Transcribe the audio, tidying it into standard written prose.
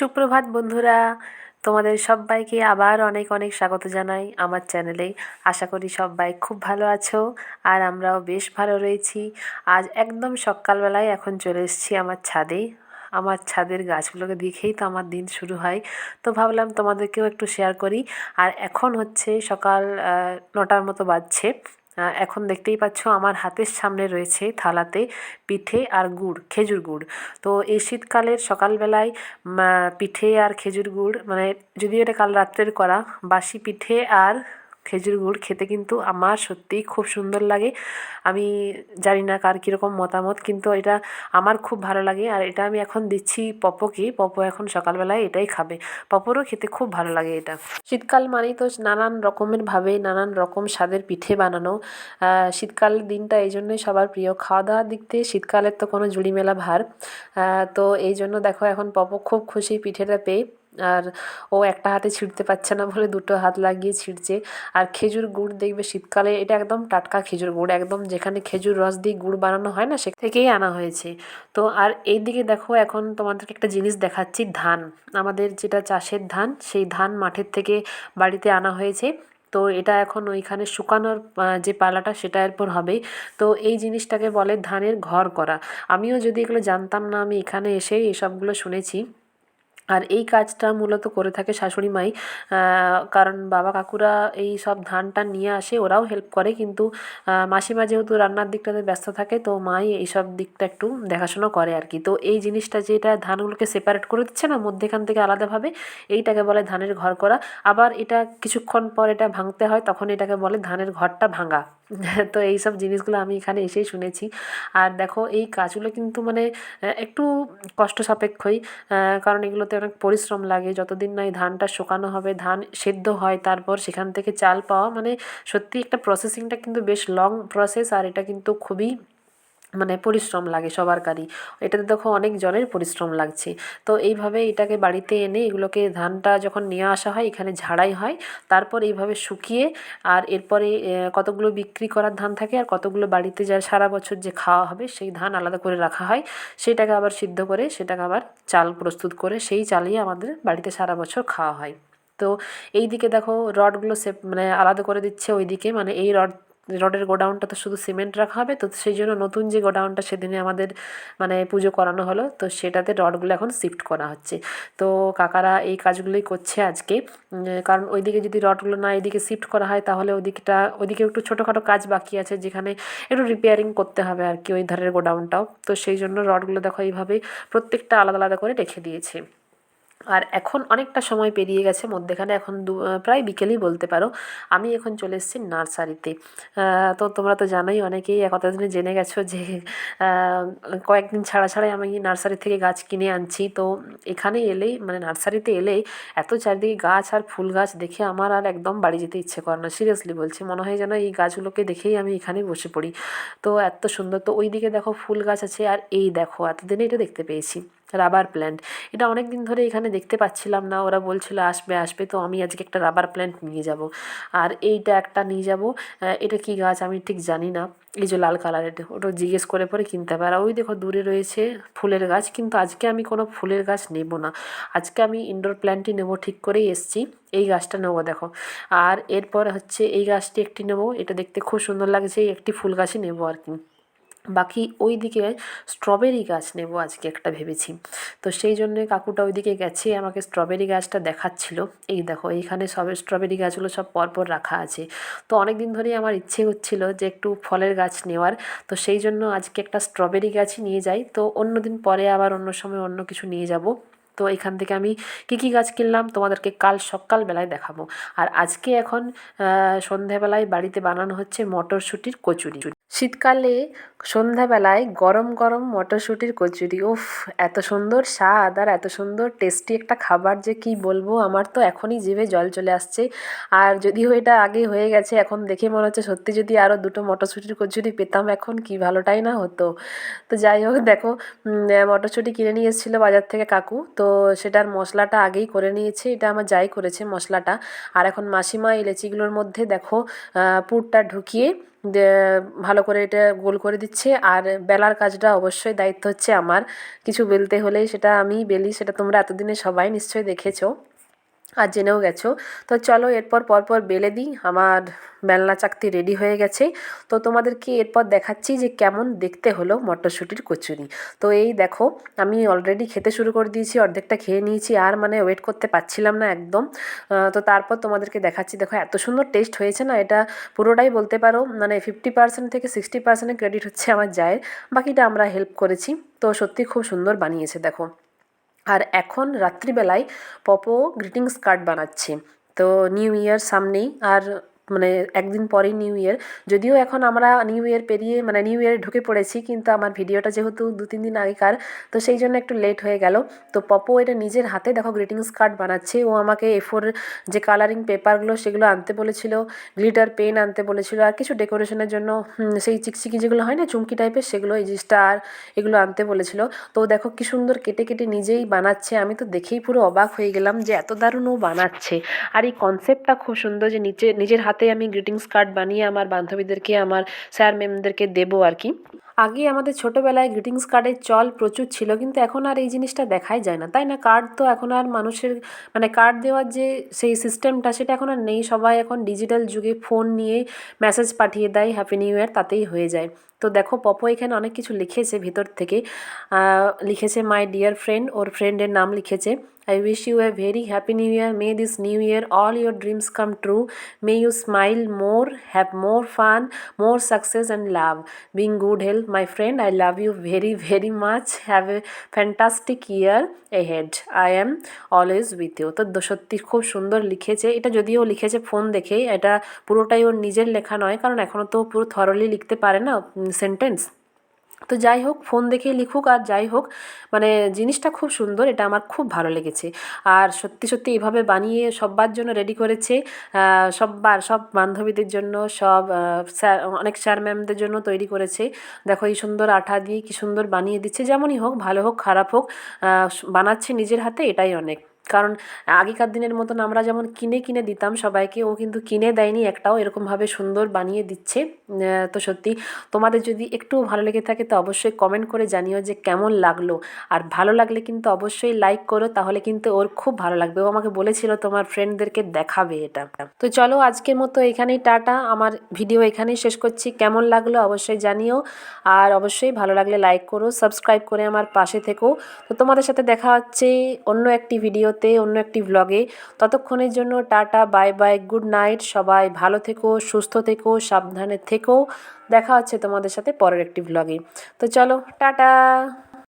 সুপ্রভাত বন্ধুরা, তোমাদের সবাইকে আবার অনেক অনেক স্বাগত জানাই আমার চ্যানেলে। আশা করি সবাই খুব ভালো আছো আর আমরাও বেশ ভালো রয়েছি। আজ একদম সকালবেলায় এখন চলে এসেছি আমার ছাদে। আমার ছাদের গাছগুলোকে দেখেই তো আমার দিন শুরু হয়, তো ভাবলাম তোমাদেরকেও একটু শেয়ার করি। আর এখন হচ্ছে সকাল 9টার মতো বাজছে। এখন দেখতেই পাচ্ছ আমার হাতের সামনে রয়েছে থালাতে পিঠে আর গুড়, খেজুর গুড়। তো এই শীতকালের সকালবেলায় পিঠে আর খেজুর গুড়, মানে যদিও এটা কাল রাত্রের করা বাসি পিঠে আর খেজুর গুড় খেতে কিন্তু আমার সত্যিই খুব সুন্দর লাগে। আমি জানি না কার কীরকম মতামত, কিন্তু এটা আমার খুব ভালো লাগে। আর এটা আমি এখন দিচ্ছি পপোকে, পপো এখন সকালবেলায় এটাই খাবে। পপোরও খেতে খুব ভালো লাগে এটা। শীতকাল মানেই তো নানান রকমের ভাবে নানান রকম স্বাদের পিঠে বানানো। শীতকালের দিনটা এই জন্যই সবার প্রিয়। খাওয়া দাওয়ার দিক থেকে শীতকালের তো কোনো জুড়ি মেলা ভার। তো এই জন্য দেখো এখন পপো খুব খুশি পিঠেটা পেয়ে। আর ও একটা হাতে ছিঁড়তে পারছে না বলে দুটো হাত লাগিয়ে ছিঁড়ছে। আর খেজুর গুড় দেখবে শীতকালে এটা একদম টাটকা খেজুর গুড়, একদম যেখানে খেজুর রস দিয়ে গুড় বানানো হয় না, সে থেকেই আনা হয়েছে। তো আর এই দিকে দেখো এখন তোমাদেরকে একটা জিনিস দেখাচ্ছি, ধান। আমাদের যেটা চাষের ধান, সেই ধান মাঠের থেকে বাড়িতে আনা হয়েছে। তো এটা এখন ওইখানে শুকানোর যে পালাটা সেটা এরপর হবে। তো এই জিনিসটাকে বলে ধানের ঘর করা। আমিও যদি এগুলো জানতাম না, আমি এখানে এসেই এসবগুলো শুনেছি। আর এই কাজটা মূলত করে থাকে শাশুড়ি মাই। কারণ বাবা কাকুরা এই সব ধান টান নিয়ে আসে, ওরাও হেল্প করে, কিন্তু মাসিমা যেহেতু রান্নার দিকটাতে ব্যস্ত থাকে, তো মাই এইসব দিকটা একটু দেখাশোনা করে আর কি। তো এই জিনিসটা যেটা ধানগুলোকে সেপারেট করে দিচ্ছে না মধ্যেখান থেকে আলাদাভাবে, এইটাকে বলে ধানের ঘর করা। আবার এটা কিছুক্ষণ পর এটা ভাঙতে হয়, তখন এটাকে বলে ধানের ঘরটা ভাঙা। তো এই সব জিনিসগুলো আমি এখানে এসেই শুনেছি। আর দেখো এই কাজগুলো কিন্তু মানে একটু কষ্ট সাপেক্ষই। কারণ এগুলোতে অনেক পরিশ্রম লাগে। যতদিন না এই ধানটা শুকানো হবে, ধান সেদ্ধ হয়, তারপর সেখান থেকে চাল পাওয়া, মানে সত্যি একটা প্রসেসিংটা কিন্তু বেশ লং প্রসেস। আর এটা কিন্তু খুবই মানে পরিশ্রম লাগে সবারই। এটাতে দেখো অনেক জনের পরিশ্রম লাগছে। তো এইভাবে এটাকে বাড়িতে এনে এগুলোকে ধানটা যখন নিয়ে আসা হয় এখানে ঝাড়াই হয়, তারপর এইভাবে শুকিয়ে আর এরপরে কতগুলো বিক্রি করার ধান থাকে আর কতগুলো বাড়িতে যা সারা বছর যে খাওয়া হবে সেই ধান আলাদা করে রাখা হয়। সেটাকে আবার সিদ্ধ করে সেটাকে আবার চাল প্রস্তুত করে সেই চালই আমাদের বাড়িতে সারা বছর খাওয়া হয়। তো এই দিকে দেখো রডগুলো মানে আলাদা করে দিচ্ছে ওইদিকে, মানে এই রডের গোডাউনটা তো শুধু সিমেন্ট রাখা হবে, তো সেই জন্য নতুন যে গোডাউনটা সেদিনে আমাদের মানে পুজো করানো হলো, তো সেটাতে রডগুলো এখন শিফট করা হচ্ছে। তো কাকারা এই কাজগুলোই করছে আজকে। কারণ ওইদিকে যদি রডগুলো না এদিকে শিফট করা হয় তাহলে ওইদিকে একটু ছোটোখাটো কাজ বাকি আছে, যেখানে একটু রিপেয়ারিং করতে হবে আর কি ওই ধারের গোডাউনটাও। তো সেই জন্য রডগুলো দেখো এইভাবেই প্রত্যেকটা আলাদা আলাদা করে রেখে দিয়েছে। আর এখন অনেকটা সময় পেরিয়ে গেছে মধ্যেখানে, এখন প্রায় বিকেলই বলতে পারো। আমি এখন চলে এসেছি নার্সারিতে। তো তোমরা তো জানোই, অনেকেই কথা দিনে জেনে গেছো যে কয়েকদিন ছাড়া ছাড়াই আমি নার্সারি থেকে গাছ কিনে আনছি। তো এখানে এলেই, মানে নার্সারিতে এলেই এত চারিদিকে গাছ আর ফুল গাছ দেখে আমার আর একদম বাড়ি যেতে ইচ্ছে করে না। সিরিয়াসলি বলছি, মনে হয় যেন এই গাছগুলোকে দেখেই আমি এখানে বসে পড়ি। তো এত সুন্দর। তো ওই দিকে দেখো ফুল গাছ আছে, আর এই দেখো এতদিনে এটা দেখতে পেয়েছি, রাবার প্ল্যান্ট। এটা অনেক দিন ধরে এখানে দেখতে পাচ্ছিলাম না, ওরা বলছিল আসবে আসবে, তো আমি আজকে একটা রাবার প্ল্যান্ট নিয়ে যাব। আর এইটা একটা নিয়ে যাব। এটা কি গাছ আমি ঠিক জানি না, এই যে লাল কালারের, ওটা জিজ্ঞেস করে পরে কিনতে হবে। আর ওই দেখো দূরে রয়েছে ফুলের গাছ, কিন্তু আজকে আমি কোনো ফুলের গাছ নেব না। আজকে আমি ইনডোর প্ল্যান্টই নেব ঠিক করেই এসেছি। এই গাছটা নেবো দেখো। আর এরপর হচ্ছে এই গাছটি একটি নেব, এটা দেখতে খুব সুন্দর লাগছে, এই একটি ফুল গাছই নেব আর কি। বাকি ওই দিকে স্ট্রবেরি গাছ নেব আজকে একটা ভেবেছি। তো সেই জন্যে কাকুটা ওইদিকে গেছে, আমাকে স্ট্রবেরি গাছটা দেখাচ্ছিল। এই দেখো এইখানে সব স্ট্রবেরি গাছগুলো সব পরপর রাখা আছে। তো অনেক দিন ধরেই আমার ইচ্ছে হচ্ছিল যে একটু ফলের গাছ নেওয়ার। তো সেই জন্য আজকে একটা স্ট্রবেরি গাছই নিয়ে যাই, তো অন্য দিন পরে আবার অন্য সময় অন্য কিছু নিয়ে যাব। তো এখান থেকে আমি কী কী গাছ কিনলাম তোমাদেরকে কাল সকালবেলায় দেখাবো। আর আজকে এখন সন্ধেবেলায় বাড়িতে বানানো হচ্ছে মটরশুঁটির কচুরি। শীতকালে সন্ধ্যাবেলায় গরম গরম মটরশুঁটির কচুরি, উফ! এত সুন্দর স্বাদ আর এত সুন্দর টেস্টি একটা খাবার যে কী বলবো, আমার তো এখনই জিভে জল চলে আসছে। আর যদিও এটা আগে হয়ে গেছে, এখন দেখে মনে হচ্ছে সত্যি যদি আরও দুটো মটরশুঁটির কচুরি পেতাম এখন কী ভালোটাই না হতো। তো যাই হোক দেখো, মটরশুঁটি কিনে নিয়ে এসেছিলো বাজার থেকে কাকু, তো সেটার মশলাটা আগেই করে নিয়েছে, এটা আমার যাই করেছে মশলাটা। আর এখন মাসিমা এই লেচিগুলোর মধ্যে দেখো পুরটা ঢুকিয়ে ভালো করে এটা গোল করে দিচ্ছে। আর বেলার কাজটা অবশ্যই দায়িত্ব হচ্ছে আমার। কিছু বেলতে হলেই সেটা আমিই বেলি, সেটা তোমরা এতদিনে সবাই নিশ্চয়ই দেখেছো আর জেনেও গেছো। তো চলো এরপর পরপর বেলে দিই। আমার বেলনা চাকতি রেডি হয়ে গেছে। তো তোমাদেরকে এরপর দেখাচ্ছি যে কেমন দেখতে হলো মটরশুঁটির কচুরি। তো এই দেখো, আমি অলরেডি খেতে শুরু করে দিয়েছি, অর্ধেকটা খেয়ে নিয়েছি, আর মানে ওয়েট করতে পারছিলাম না একদম। তো তারপর তোমাদেরকে দেখাচ্ছি, দেখো এত সুন্দর টেস্ট হয়েছে না, এটা পুরোটাই বলতে পারো মানে 50% থেকে 60% ক্রেডিট হচ্ছে আমার জায়ের, বাকিটা আমরা হেল্প করেছি। তো সত্যি খুব সুন্দর বানিয়েছে দেখো। আর এখন রাত্রিবেলায় পপো গ্রিটিংস কার্ড বানাচ্ছে। তো নিউ ইয়ার সামনেই, আর মানে একদিন পরেই নিউ ইয়ার। যদিও এখন আমরা নিউ ইয়ার পেরিয়ে মানে নিউ ইয়ারে ঢুকে পড়েছি, কিন্তু আমার ভিডিওটা যেহেতু 2-3 দিন আগেকার, তো সেই জন্য একটু লেট হয়ে গেল। তো পপো এটা নিজের হাতে দেখো গ্রিটিংস কার্ড বানাচ্ছে। ও আমাকে A4 যে কালারিং পেপারগুলো সেগুলো আনতে বলেছিল, গ্লিটার পেন আনতে বলেছিল, আর কিছু ডেকোরেশনের জন্য সেই চিকচিকি যেগুলো হয় না চুমকি টাইপের, সেগুলো এই যে স্টার এগুলো আনতে বলেছিল। তো দেখো কি সুন্দর কেটে কেটে নিজেই বানাচ্ছে। আমি তো দেখেই পুরো অবাক হয়ে গেলাম যে এত দারুণ ও বানাচ্ছে। আর এই কনসেপ্টটা খুব সুন্দর যে নিজের হাতে আমি গ্রিটিংস কার্ড বানিয়ে আমার বান্ধবীদেরকে, আমার স্যার ম্যামদেরকে দেবো আর কি। আগে আমাদের ছোটোবেলায় গ্রিটিংস কার্ডের চল প্রচুর ছিল, কিন্তু এখন আর এই জিনিসটা দেখাই যায় না, তাই না? কার্ড তো এখন আর মানুষের মানে কার্ড দেওয়ার যে সেই সিস্টেমটা সেটা এখন আর নেই। সবাই এখন ডিজিটাল যুগে ফোন নিয়ে মেসেজ পাঠিয়ে দেয় হ্যাপি নিউ ইয়ার, তাতেই হয়ে যায়। তো দেখো পপো এখানে অনেক কিছু লিখেছে ভিতর থেকে। লিখেছে মাই ডিয়ার ফ্রেন্ড, ওর ফ্রেন্ডের নাম লিখেছে। I wish you a very happy new year. May this new year all your dreams come true. May you smile more, have more fun, more success and love. Being good health, my friend. I love you very, very much. Have a fantastic year ahead. I am always with you. তো সত্যি খুব সুন্দর লিখেছে। এটা যদিও লিখেছে phone দেখেই, এটা পুরোটাই ওর নিজের লেখা নয়, কারণ এখনও তো পুরো থরলি লিখতে পারে না সেন্টেন্স। তো যাই হোক, ফোন দেখেই লিখুক আর যাই হোক, মানে জিনিসটা খুব সুন্দর, এটা আমার খুব ভালো লেগেছে। আর সত্যি সত্যি এইভাবে বানিয়ে সব্বার জন্য রেডি করেছে। সব বান্ধবীদের জন্য, সব স্যার, অনেক স্যার ম্যামদের জন্য তৈরি করেছে। দেখো এই সুন্দর আঠা দিয়ে কী সুন্দর বানিয়ে দিচ্ছে। যেমনই হোক, ভালো হোক খারাপ হোক, বানাচ্ছে নিজের হাতে, এটাই অনেক। কারণ আগেকার দিনের মতন আমরা যেমন কিনে কিনে দিতাম সবাইকে, ও কিন্তু কিনে দেয়নি একটাও, এরকমভাবে সুন্দর বানিয়ে দিচ্ছে। তো সত্যি তোমাদের যদি একটু ভালো লেগে থাকে তো অবশ্যই কমেন্ট করে জানিও যে কেমন লাগলো। আর ভালো লাগলে কিন্তু অবশ্যই লাইক করো, তাহলে কিন্তু ওর খুব ভালো লাগবে। ও আমাকে বলেছিল তোমার ফ্রেন্ডদেরকে দেখাবে এটা। তো চলো আজকের মতো এখানেই টাটা, আমার ভিডিও এখানেই শেষ করছি। কেমন লাগলো অবশ্যই জানিও, আর অবশ্যই ভালো লাগলে লাইক করো, সাবস্ক্রাইব করে আমার পাশে থেকো। তো তোমাদের সাথে দেখা হচ্ছে অন্য একটি ভিডিওতে, অন্য একটি ভ্লগে। ততক্ষণের জন্য tata, bye bye, good night. সবাই ভালো থেকো, সুস্থ থেকো, সাবধানে থেকো। দেখা হচ্ছে তোমাদের সাথে পরের একটি ভ্লগে। তো চলো টাটা।